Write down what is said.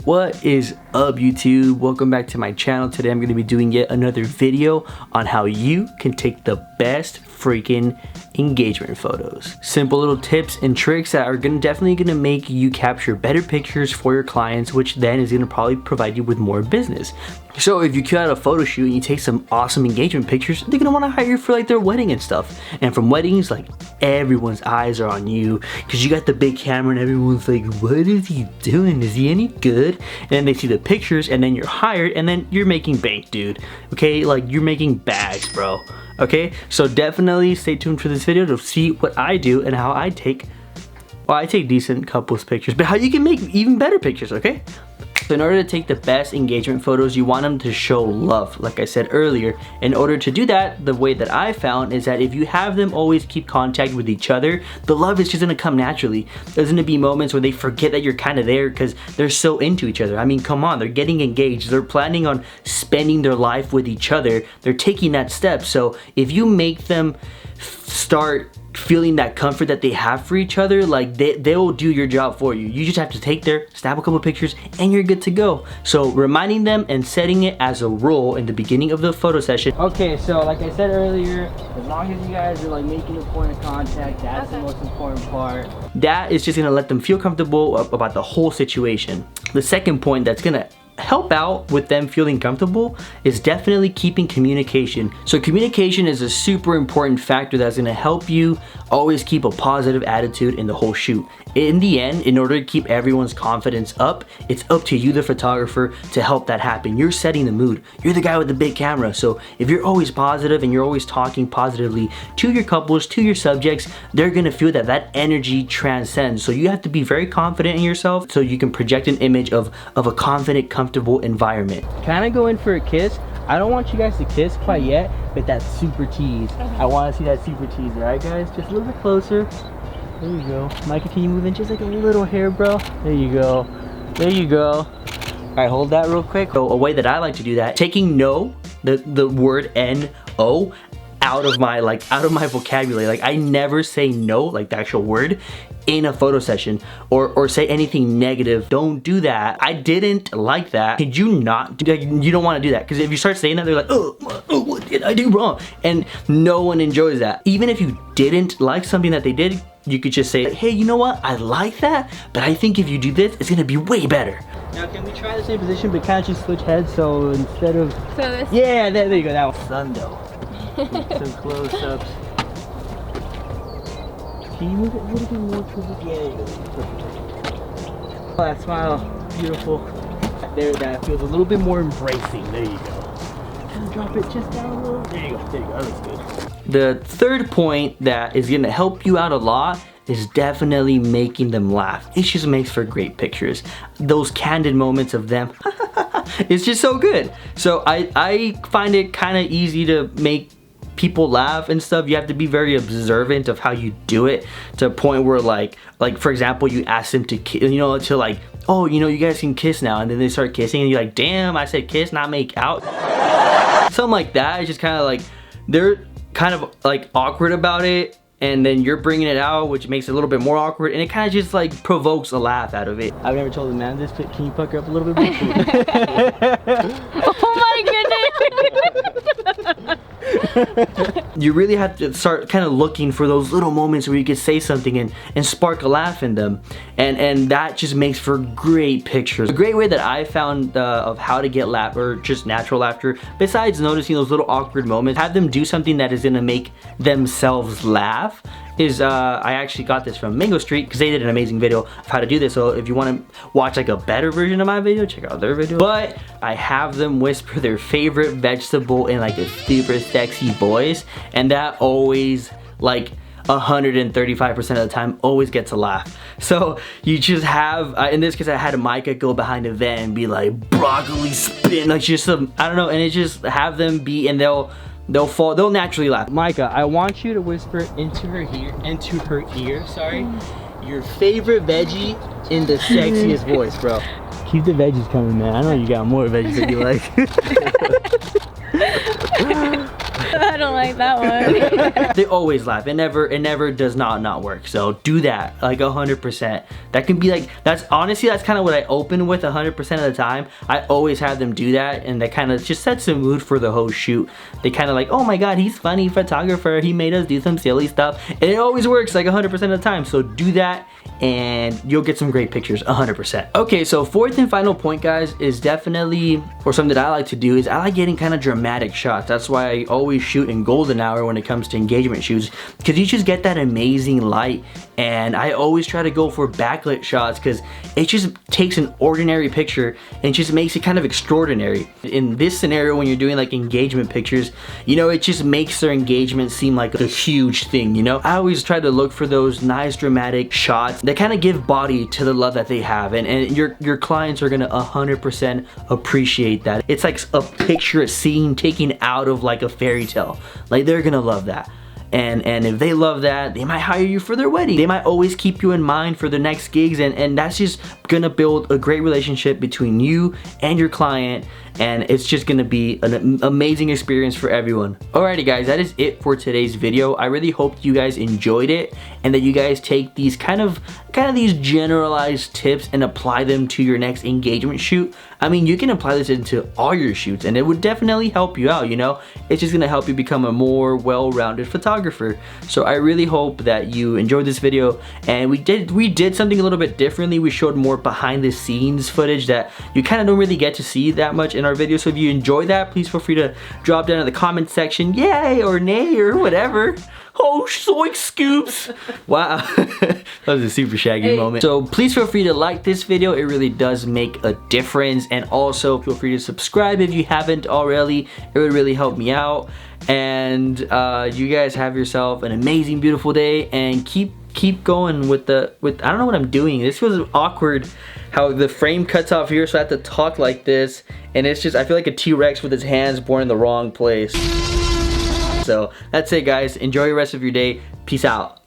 What is up, YouTube? Welcome back to my channel. Today I'm going to be doing yet another video on how you can take the best freaking engagement photos. Simple little tips and tricks that are definitely going to make you capture better pictures for your clients, which then is going to probably provide you with more business. So if you cut out a photo shoot and you take some awesome engagement pictures, they're gonna want to hire you for like their wedding and stuff. And from weddings, like everyone's eyes are on you because you got the big camera and everyone's like, what is he doing? Is he any good? And then they see the pictures and then you're hired and then you're making bank, dude. Okay, like you're making bags, bro. Okay, so definitely stay tuned for this video to see what I do and how I take, well, I take decent couples pictures, but how you can make even better pictures, okay? So in order to take the best engagement photos, you want them to show love, like I said earlier. In order to do that, the way that I found is that if you have them always keep contact with each other, the love is just gonna come naturally. There's gonna be moments where they forget that you're kind of there because they're so into each other. I mean, come on, they're getting engaged. They're planning on spending their life with each other. They're taking that step. So if you make them start feeling that comfort that they have for each other, like they will do your job for you. You just have to take their, snap a couple pictures and you're good to go. So reminding them and setting it as a rule in the beginning of the photo session. Okay, so like I said earlier, as long as you guys are like making a point of contact, that's the most important part. That is just gonna let them feel comfortable about the whole situation. The second point that's gonna help out with them feeling comfortable is definitely keeping communication. So communication is a super important factor that's gonna help you always keep a positive attitude in the whole shoot. In the end, in order to keep everyone's confidence up, it's up to you, the photographer, to help that happen. You're setting the mood. You're the guy with the big camera. So if you're always positive and you're always talking positively to your couples, to your subjects, they're gonna feel that that energy transcends. So you have to be very confident in yourself so you can project an image of a confident, comfortable environment. Kind of go in for a kiss. I don't want you guys to kiss quite yet, but that super tease. I want to see that super tease. All right, guys, just a little bit closer. There you go. Micah, can you move in just like a little hair, bro? There you go. There you go. All right, hold that real quick. So a way that I like to do that, taking no, the word N-O, out of my vocabulary. Like I never say no, like the actual word, in a photo session or say anything negative. Don't do that. I didn't like that. Did you not do that? You don't want to do that, because if you start saying that, they're like, oh, what did I do wrong? And no one enjoys that. Even if you didn't like something that they did, you could just say, hey, you know what? I like that, but I think if you do this, it's gonna be way better. Now, can we try the same position, but kind of just switch heads? So instead of, so this, yeah, there you go. That was Sundo. Some close-ups. Can you move it a little bit more towards the, yeah, there you go. Oh, that smile, beautiful. There, that feels a little bit more embracing. There you go. Kind of drop it just down a little. There you go. There you go. That looks good. The third point that is gonna help you out a lot is definitely making them laugh. It just makes for great pictures. Those candid moments of them, it's just so good. So I find it kind of easy to make people laugh and stuff. You have to be very observant of how you do it, to a point where like for example, you ask them to to like, oh, you guys can kiss now, and then they start kissing and you're like, damn, I said kiss, not make out. Something like that. It's just kind of like they're kind of like awkward about it, and then you're bringing it out, which makes it a little bit more awkward, and it kind of just like provokes a laugh out of it. I've never told a man this, but can you pucker up a little bit more? Oh my goodness! You really have to start kind of looking for those little moments where you can say something and spark a laugh in them, and that just makes for great pictures. A great way that I found of how to get laugh, or just natural laughter, besides noticing those little awkward moments, have them do something that is gonna make themselves laugh, is I actually got this from Mango Street, because they did an amazing video of how to do this. So if you want to watch like a better version of my video, check out their video. But I have them whisper their favorite vegetable in like a super sexy voice, and that always, like 135% of the time, always gets a laugh. So you just have, in this case, I had Micah go behind the van and be like, broccoli spin, like just some, I don't know, and it just have them be, and they'll naturally laugh. Micah, I want you to whisper into her ear, sorry, your favorite veggie in the sexiest voice, bro. Keep the veggies coming, man. I know you got more veggies that you like. I don't like that one. They always laugh. It never does not work. So do that, like 100%. That can be like, that's honestly, that's kind of what I open with 100% of the time. I always have them do that, and that kind of just sets the mood for the whole shoot. They kind of like, oh my god, he's funny photographer, he made us do some silly stuff, and it always works like 100% of the time. So do that and you'll get some great pictures 100%. Okay, so fourth and final point, guys, is definitely, or something that I like to do, is I like getting kind of dramatic shots. That's why I always shoot in golden hour when it comes to engagement shoots, because you just get that amazing light. And I always try to go for backlit shots because it just takes an ordinary picture and just makes it kind of extraordinary. In this scenario, when you're doing like engagement pictures, you know, it just makes their engagement seem like a huge thing, you know? I always try to look for those nice dramatic shots that kind of give body to the love that they have, and your clients are gonna 100% appreciate that. It's like a picture, a scene taken out of like a fairy tale. Like, they're gonna love that. And if they love that, they might hire you for their wedding. They might always keep you in mind for the next gigs, and that's just gonna build a great relationship between you and your client, and it's just gonna be an amazing experience for everyone. Alrighty guys, that is it for today's video. I really hope you guys enjoyed it, and that you guys take these kind of these generalized tips and apply them to your next engagement shoot. I mean, you can apply this into all your shoots and it would definitely help you out, you know? It's just gonna help you become a more well-rounded photographer. So I really hope that you enjoyed this video, and we did something a little bit differently. We showed more behind the scenes footage that you kind of don't really get to see that much in our videos. So if you enjoyed that, please feel free to drop down in the comment section, yay or nay or whatever. Oh, soy scoops. Wow. That was a super shaggy moment. So please feel free to like this video. It really does make a difference. And also feel free to subscribe if you haven't already. It would really help me out. And you guys have yourself an amazing, beautiful day, and keep going with I don't know what I'm doing. This was awkward how the frame cuts off here, so I have to talk like this, and it's just, I feel like a T-Rex with his hands born in the wrong place. So that's it guys, enjoy the rest of your day, peace out.